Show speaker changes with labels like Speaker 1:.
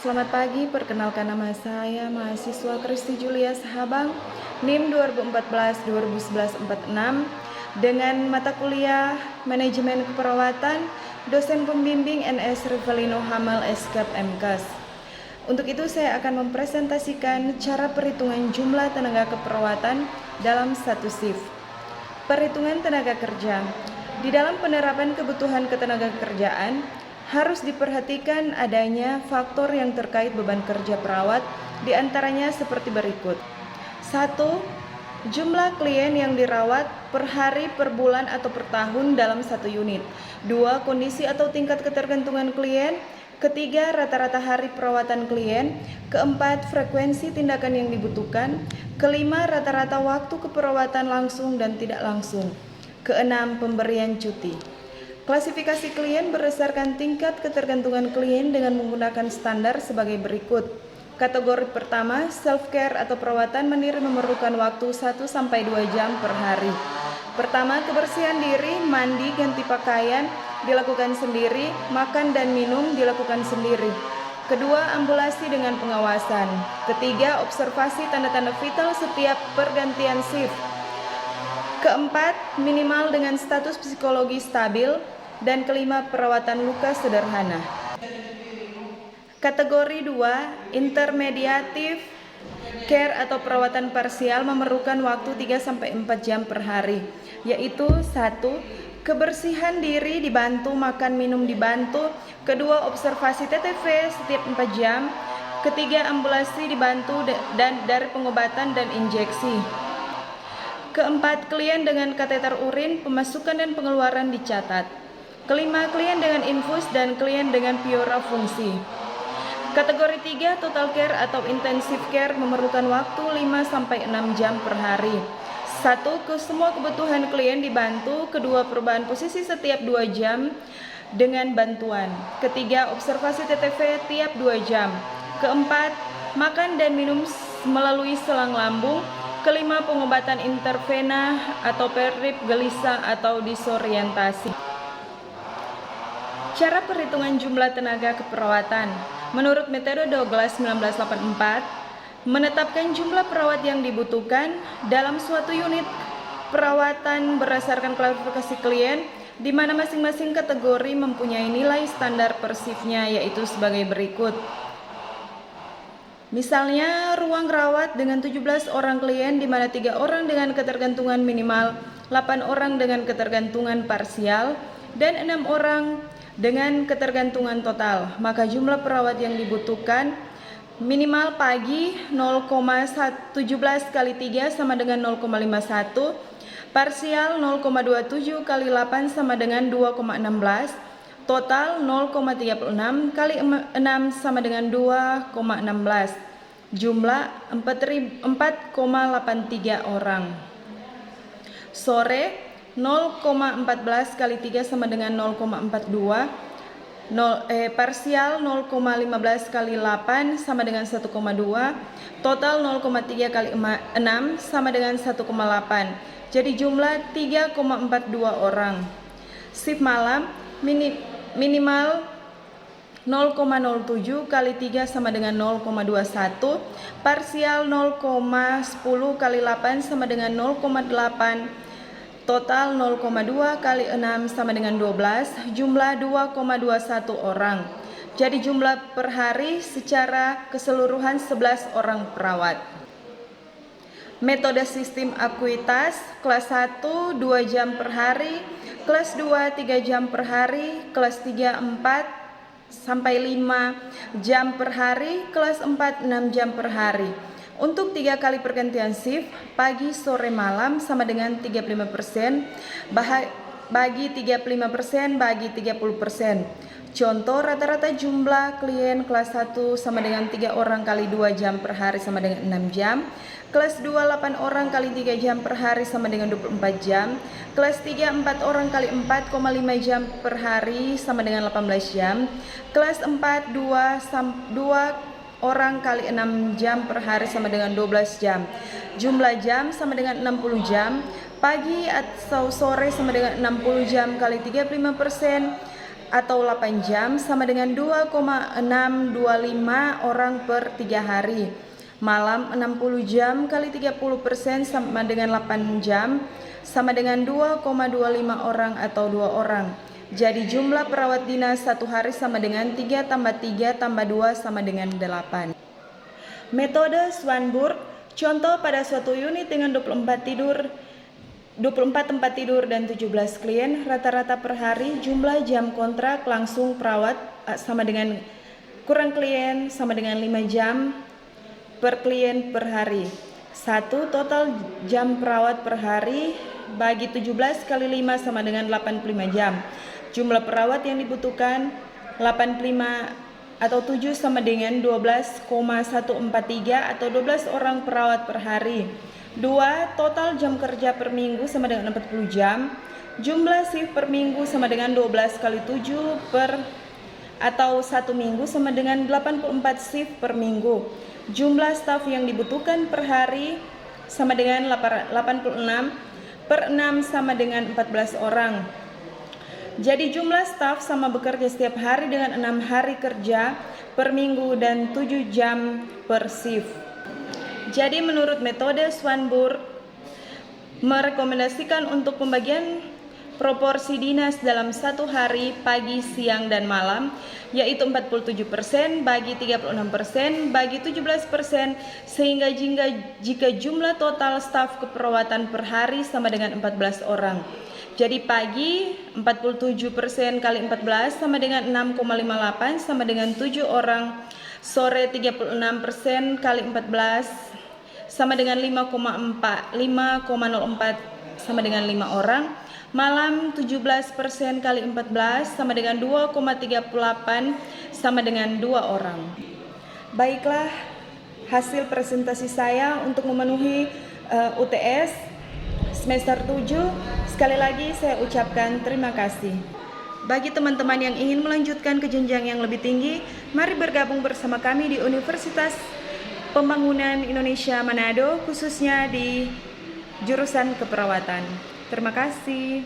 Speaker 1: Selamat pagi, perkenalkan nama saya mahasiswa Kristi Julia Sahabang, NIM 2014-2011-46 dengan mata kuliah Manajemen Keperawatan, dosen pembimbing NS Rivalino Hamel Eskap MKes. Untuk itu saya akan mempresentasikan cara perhitungan jumlah tenaga keperawatan dalam satu shift. Perhitungan tenaga kerja. Di dalam penerapan kebutuhan ketenagakerjaan, harus diperhatikan adanya faktor yang terkait beban kerja perawat, diantaranya seperti berikut. 1. Jumlah klien yang dirawat per hari, per bulan, atau per tahun dalam satu unit. 2. Kondisi atau tingkat ketergantungan klien. Ketiga, rata-rata hari perawatan klien. Keempat, frekuensi tindakan yang dibutuhkan. Kelima, rata-rata waktu keperawatan langsung dan tidak langsung. Keenam, pemberian cuti. Klasifikasi klien berdasarkan tingkat ketergantungan klien dengan menggunakan standar sebagai berikut. Kategori pertama, self-care atau perawatan mandiri memerlukan waktu 1-2 jam per hari. Pertama, kebersihan diri, mandi, ganti pakaian dilakukan sendiri, makan dan minum dilakukan sendiri. Kedua, ambulasi dengan pengawasan. Ketiga, observasi tanda-tanda vital setiap pergantian shift. Keempat, minimal dengan status psikologi stabil. Dan kelima, perawatan luka sederhana. Kategori 2, intermediative care atau perawatan parsial memerlukan waktu 3-4 jam per hari, yaitu 1. Kebersihan diri dibantu, makan minum dibantu. Kedua, observasi TTV setiap 4 jam. Ketiga, ambulasi dibantu dan dari pengobatan dan injeksi. Keempat, klien dengan kateter urin, pemasukan dan pengeluaran dicatat. Kelima, klien dengan infus dan klien dengan piora fungsi. Kategori 3, total care atau intensive care memerlukan waktu 5-6 jam per hari. 1. Semua kebutuhan klien dibantu. Kedua, perubahan posisi setiap 2 jam dengan bantuan. Ketiga, observasi TTV tiap 2 jam. Keempat, makan dan minum melalui selang lambung. Kelima, pengobatan intervena atau perip, gelisah atau disorientasi. Cara perhitungan jumlah tenaga keperawatan. Menurut metode Douglas 1984, menetapkan jumlah perawat yang dibutuhkan dalam suatu unit perawatan berdasarkan klasifikasi klien, di mana masing-masing kategori mempunyai nilai standar per shift-nya, yaitu sebagai berikut. Misalnya, ruang rawat dengan 17 orang klien, di mana 3 orang dengan ketergantungan minimal, 8 orang dengan ketergantungan parsial, dan 6 orang dengan ketergantungan total. Maka jumlah perawat yang dibutuhkan minimal pagi 0,17 kali 3 sama dengan 0,51, parsial 0,27 kali 8 sama dengan 2,16, total 0,36 kali 6 sama dengan 2,16. Jumlah 4,83 orang. Sore 0,14 kali 3 sama dengan 0,42, parsial 0,15 kali 8 sama dengan 1,2, total 0,3 kali 6 sama dengan 1,8. Jadi jumlah 3,42 orang. Shift malam minimal 0,07 kali 3 sama dengan 0,21, parsial 0,10 kali 8 sama dengan 0,8, total 0,2 kali 6 sama dengan 12, jumlah 2,21 orang. Jadi jumlah per hari secara keseluruhan 11 orang perawat. Metode sistem akuitas, kelas 1 2 jam per hari, kelas 2 3 jam per hari, kelas 3 4 sampai 5 jam per hari, kelas 4 6 jam per hari. Untuk 3 kali pergantian shift, pagi, sore, malam sama dengan 35%, bagi 35%, bagi 30%. Contoh, rata-rata jumlah klien kelas 1 sama dengan 3 orang kali 2 jam per hari sama dengan 6 jam. Kelas 2 8 orang kali 3 jam per hari sama dengan 24 jam. Kelas 3 4 orang kali 4,5 jam per hari sama dengan 18 jam. Kelas 4 2 orang kali 6 jam per hari sama dengan 12 jam. Jumlah jam sama dengan 60 jam. Pagi atau sore sama dengan 60 jam kali 35%. atau 8 jam sama dengan 2,625 orang per 3 hari. Malam 60 jam kali 30% sama dengan 8 jam sama dengan 2,25 orang atau 2 orang. Jadi jumlah perawat dinas satu hari sama dengan 3 tambah 3 tambah 2 sama dengan 8. Metode Swanburg, contoh pada suatu unit dengan 24 tempat tidur dan 17 klien, rata-rata per hari jumlah jam kontrak langsung perawat sama dengan kurang klien sama dengan 5 jam per klien per hari. 1. Total jam perawat per hari bagi 17 kali 5 sama dengan 85 jam. Jumlah perawat yang dibutuhkan 85 atau 7 sama dengan 12,143 atau 12 orang perawat per hari. 2. Total jam kerja per minggu sama dengan 40 jam. Jumlah shift per minggu sama dengan 12 kali 7 per atau 1 minggu sama dengan 84 shift per minggu. Jumlah staf yang dibutuhkan per hari sama dengan 86 per 6 sama dengan 14 orang. Jadi jumlah staf sama bekerja setiap hari dengan 6 hari kerja per minggu dan 7 jam per shift. Jadi menurut metode Swanburg merekomendasikan untuk pembagian proporsi dinas dalam satu hari pagi, siang, dan malam, yaitu 47% bagi 36% bagi 17%, sehingga jika jumlah total staf keperawatan per hari sama dengan 14 orang. Jadi pagi 47% kali 14 sama dengan 6,58 sama dengan 7 orang. Sore 36% kali 14 sama dengan 5,04 sama dengan 5 orang. Malam 17% kali 14 sama dengan 2,38 sama dengan 2 orang. Baiklah, hasil presentasi saya untuk memenuhi UTS semester 7. Sekali lagi saya ucapkan terima kasih. Bagi teman-teman yang ingin melanjutkan ke jenjang yang lebih tinggi, mari bergabung bersama kami di Universitas Pembangunan Indonesia Manado, khususnya di jurusan keperawatan. Terima kasih.